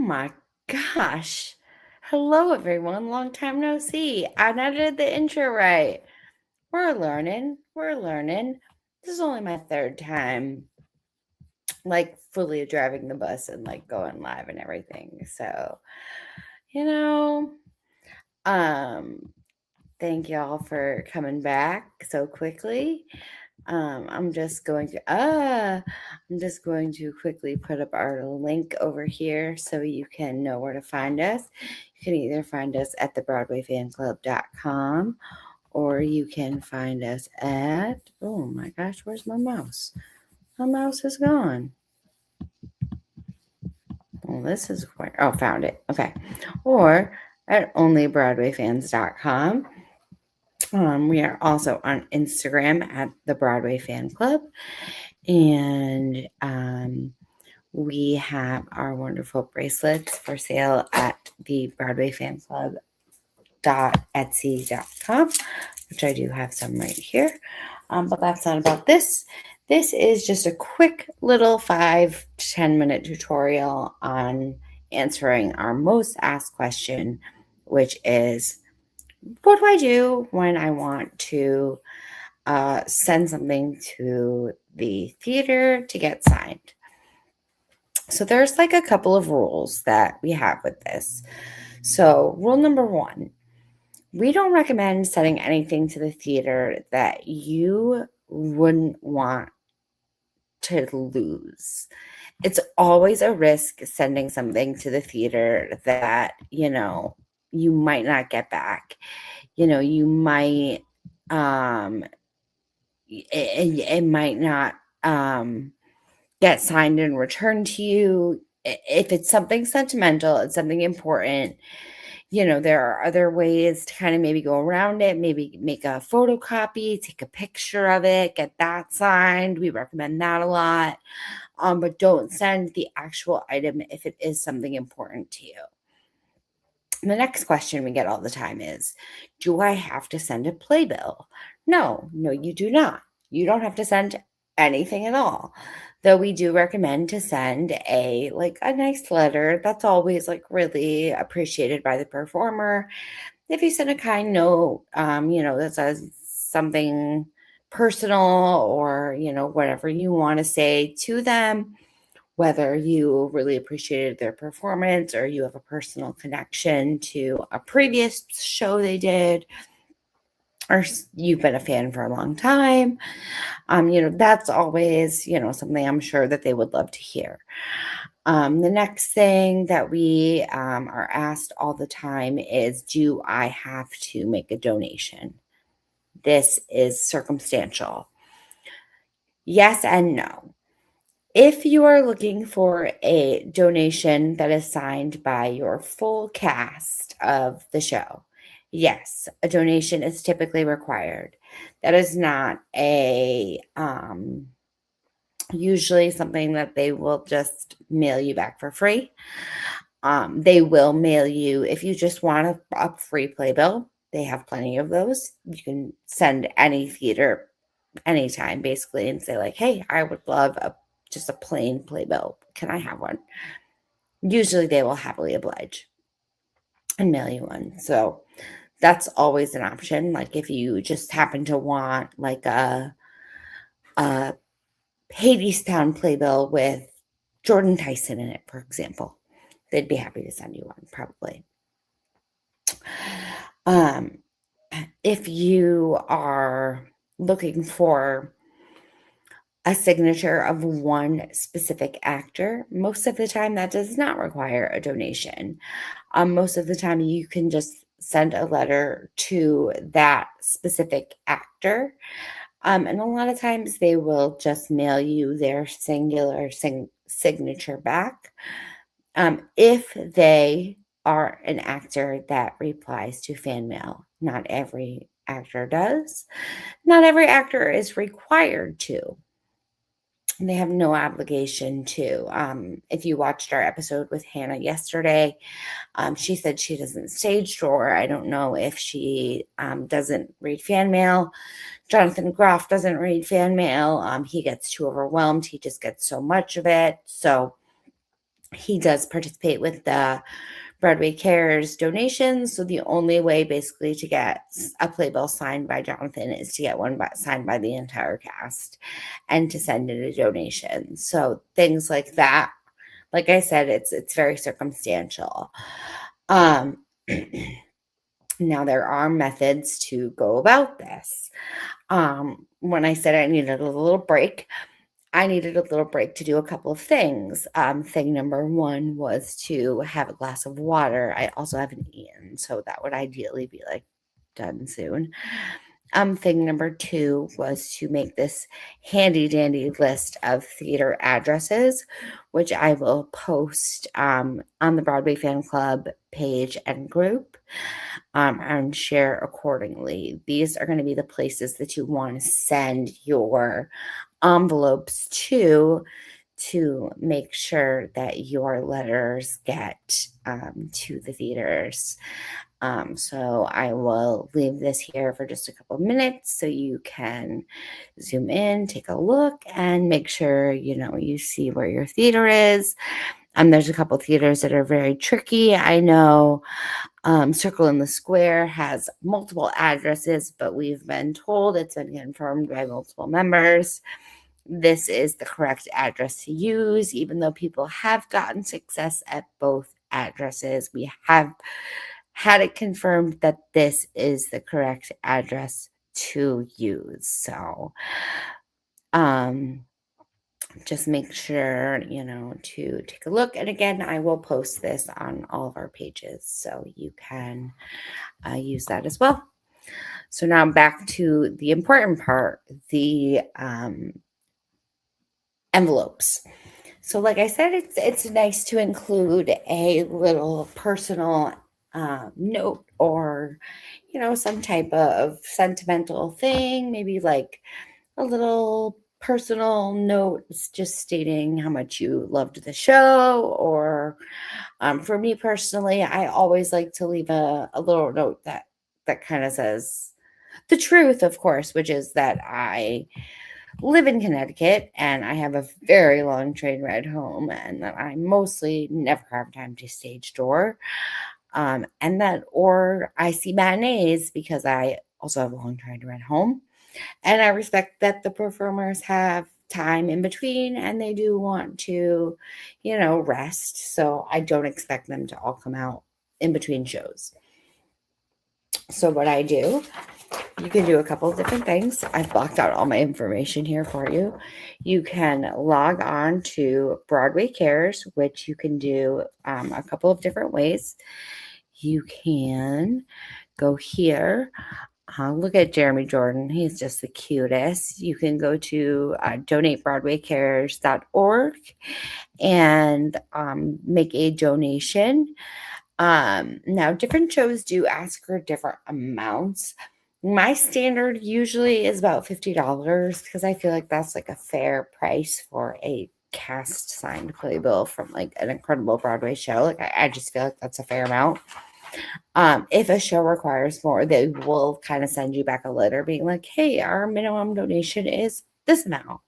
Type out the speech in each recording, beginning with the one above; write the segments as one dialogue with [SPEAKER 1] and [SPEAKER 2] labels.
[SPEAKER 1] my gosh. Hello, everyone. Long time no see. I edited the intro right. We're learning. We're learning. This is only my third time, fully driving the bus and going live and everything. So, you know, um, thank y'all for coming back so quickly. I'm just going to quickly put up our link over here so you can know where to find us. You can either find us at thebroadwayfanclub.com or you can find us at, oh my gosh, where's my mouse? My mouse is gone. Well, this is where, oh, found it. Okay. Or at onlybroadwayfans.com. We are also on Instagram at the Broadway Fan Club. And we have our wonderful bracelets for sale at the Broadway Fan Club.etsy.com, which I do have some right here. But that's not about this. This is just a quick little 5 to 10 minute tutorial on answering our most asked question, which is, what do I do when I want to send something to the theater to get signed? So there's a couple of rules that we have with this. So rule number 1, we don't recommend sending anything to the theater that you wouldn't want to lose. It's always a risk sending something to the theater that, you might not get back. You might, it might not get signed and returned to you. If it's something sentimental, it's something important, there are other ways to kind of maybe go around it, maybe make a photocopy, take a picture of it, get that signed. We recommend that a lot. But don't send the actual item if it is something important to you. The next question we get all the time is, do I have to send a playbill? No, you do not. You don't have to send anything at all. Though we do recommend to send a nice letter. That's always really appreciated by the performer. If you send a kind note, that says something personal or, whatever you want to say to them, whether you really appreciated their performance or you have a personal connection to a previous show they did, or you've been a fan for a long time, that's always, something I'm sure that they would love to hear. The next thing that we are asked all the time is, do I have to make a donation? This is circumstantial. Yes and no. If you are looking for a donation that is signed by your full cast of the show, yes, a donation is typically required. That is not usually something that they will just mail you back for free. They will mail you, if you just want a free playbill, they have plenty of those. You can send any theater anytime, basically, and say hey, I would love just a plain playbill. Can I have one? Usually they will happily oblige and mail you one. So that's always an option. If you just happen to want a Hadestown playbill with Jordan Tyson in it, for example, they'd be happy to send you one, probably. If you are looking for a signature of one specific actor, most of the time that does not require a donation. Most of the time you can just send a letter to that specific actor. And a lot of times they will just mail you their singular signature back. If they are an actor that replies to fan mail. Not every actor does. Not every actor is required to. They have no obligation to. If you watched our episode with Hannah yesterday, she said she doesn't stage door. I don't know if she doesn't read fan mail. Jonathan Groff doesn't read fan mail. He gets too overwhelmed. He just gets so much of it. So He does participate with the Broadway Cares donations. So the only way basically to get a playbill signed by Jonathan is to get one signed by the entire cast and to send in a donation. So things like that. Like I said, it's very circumstantial. Um Now there are methods to go about this. When I said I needed a little break, I needed a little break to do a couple of things. Thing number one was to have a glass of water. I also haven't eaten, so that would ideally be like done soon. Thing number two was to make this handy dandy list of theater addresses, which I will post on the Broadway Fan Club page and group and share accordingly. These are going to be the places that you want to send your envelopes to make sure that your letters get to the theaters. So I will leave this here for just a couple of minutes so you can zoom in, take a look, and make sure you see where your theater is. There's a couple theaters that are very tricky. I know Circle in the Square has multiple addresses, but we've been told, it's been confirmed by multiple members, this is the correct address to use. Even though people have gotten success at both addresses, we have had it confirmed that this is the correct address to use. So just make sure to take a look. And again, I will post this on all of our pages so you can use that as well. So now back to the important part, the envelopes. So like I said, it's nice to include a little personal note, or some type of sentimental thing, maybe like a little personal note just stating how much you loved the show. Or for me personally, I always like to leave a little note that kind of says the truth, of course, which is that I live in Connecticut and I have a very long train ride home, and that I mostly never have time to stage door. And that, or I see matinees because I also have a long train ride home. And I respect that the performers have time in between and they do want to, rest. So I don't expect them to all come out in between shows. So what I do, you can do a couple of different things. I've blocked out all my information here for you. You can log on to Broadway Cares, which you can do a couple of different ways. You can go here. Look at Jeremy Jordan. He's just the cutest. You can go to donatebroadwaycares.org and make a donation. Now, different shows do ask for different amounts. My standard usually is about $50 because I feel like that's like a fair price for a cast signed playbill from like an incredible Broadway show. Like I just feel like that's a fair amount. If a show requires more, they will kind of send you back a letter being like, hey, our minimum donation is this amount.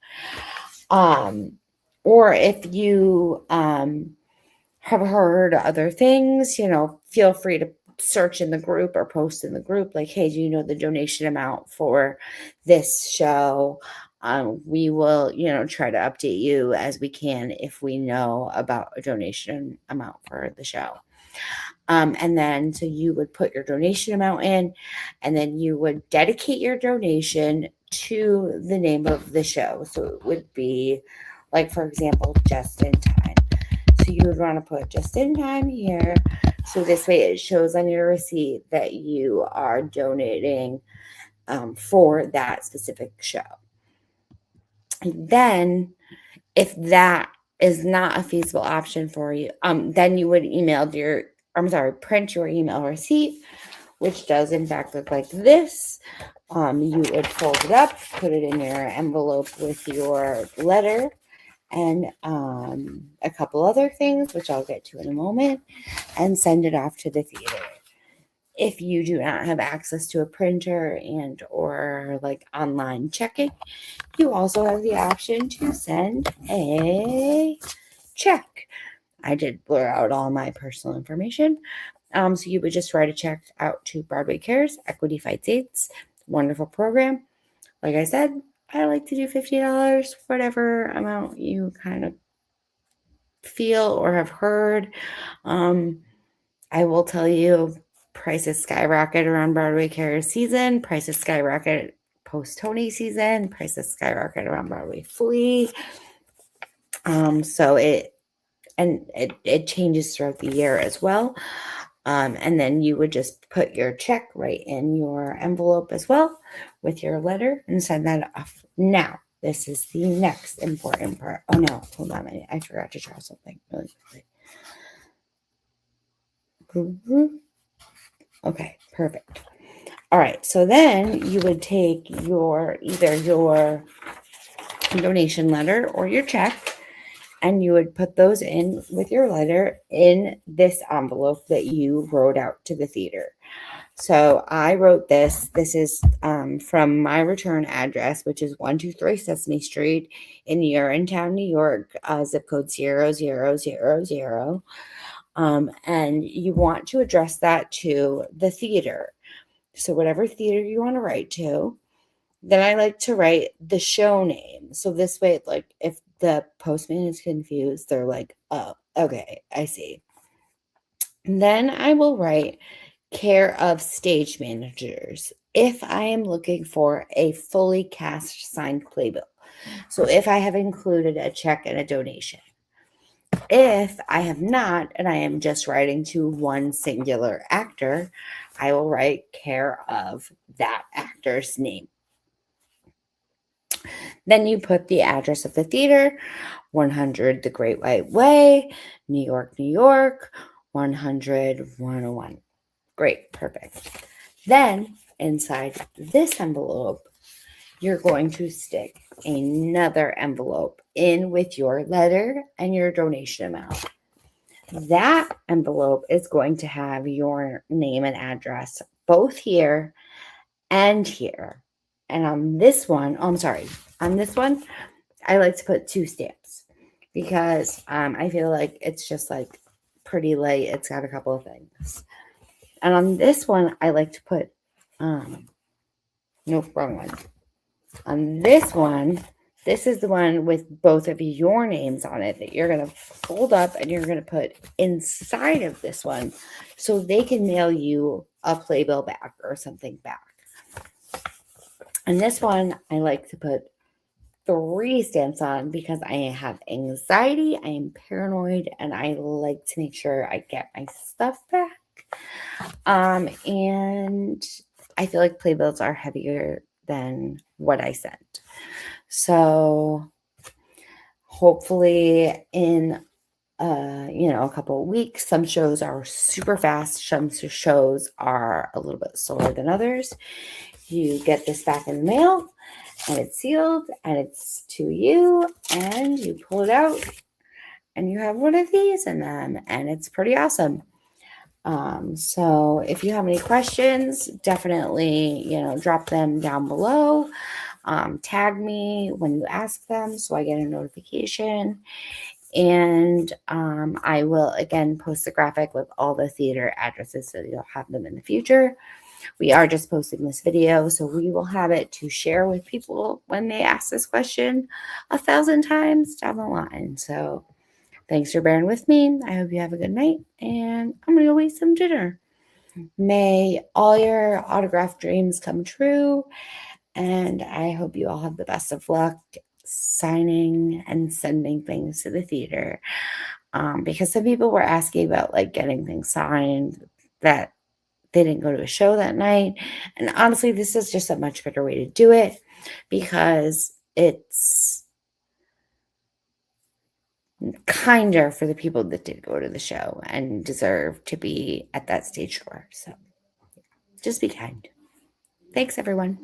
[SPEAKER 1] Or if you have heard other things, feel free to search in the group or post in the group like, hey, do you know the donation amount for this show? We will, try to update you as we can if we know about a donation amount for the show. And then, so you would put your donation amount in, and then you would dedicate your donation to the name of the show. So it would be like, for example, Just in Time. So you would want to put Just in Time here. So this way it shows on your receipt that you are donating for that specific show. Then if that is not a feasible option for you, then you would print your email receipt, which does in fact look like this. You would fold it up, put it in your envelope with your letter and a couple other things, which I'll get to in a moment, and send it off to the theater. If you do not have access to a printer and or like online checking, you also have the option to send a check. I did blur out all my personal information. So you would just write a check out to Broadway Cares, Equity Fights AIDS. Wonderful program. Like I said, I like to do $50, whatever amount you kind of feel or have heard. I will tell you, prices skyrocket around Broadway Cares season, prices skyrocket post Tony season, prices skyrocket around Broadway Flea. So it changes throughout the year as well. And then you would just put your check right in your envelope as well with your letter and send that off. Now, this is the next important part. Oh no, hold on a minute. I forgot to draw something really quickly. Okay, perfect. All right, so then you would take either your donation letter or your check, and you would put those in with your letter in this envelope that you wrote out to the theater. So I wrote this. This is from my return address, which is 123 Sesame Street in Urinetown, New York, zip code 00000. And you want to address that to the theater. So whatever theater you want to write to. Then I like to write the show name. So this way, like if the postman is confused, they're like, oh, okay, I see. And then I will write care of stage managers if I am looking for a fully cast signed playbill. So if I have included a check and a donation. If I have not, and I am just writing to one singular actor, I will write care of that actor's name. Then you put the address of the theater, 100 The Great White Way, New York, New York, 100-101. Great, perfect. Then inside this envelope, you're going to stick another envelope in with your letter and your donation amount. That envelope is going to have your name and address both here and here. And on this one, on this one, I like to put 2 stamps because I feel like it's just like pretty light. It's got a couple of things. And on this one, I like to put, nope, wrong one. On this one, this is the one with both of your names on it that you're going to fold up and you're going to put inside of this one so they can mail you a playbill back or something back. And this one, I like to put 3 stamps on because I have anxiety, I am paranoid, and I like to make sure I get my stuff back. And I feel like playbills are heavier than what I sent. So hopefully in a couple of weeks, some shows are super fast, some shows are a little bit slower than others. You get this back in the mail and it's sealed and it's to you and you pull it out and you have one of these in them and it's pretty awesome. So if you have any questions, definitely, drop them down below. Tag me when you ask them so I get a notification. And I will, again, post the graphic with all the theater addresses so you'll have them in the future. We are just posting this video, so we will have it to share with people when they ask this question 1,000 times down the line. So thanks for bearing with me. I hope you have a good night, and I'm going to go eat some dinner. May all your autograph dreams come true, and I hope you all have the best of luck signing and sending things to the theater. Because some people were asking about like getting things signed that they didn't go to a show that night. And honestly, this is just a much better way to do it because it's kinder for the people that did go to the show and deserve to be at that stage door. So just be kind. Thanks, everyone.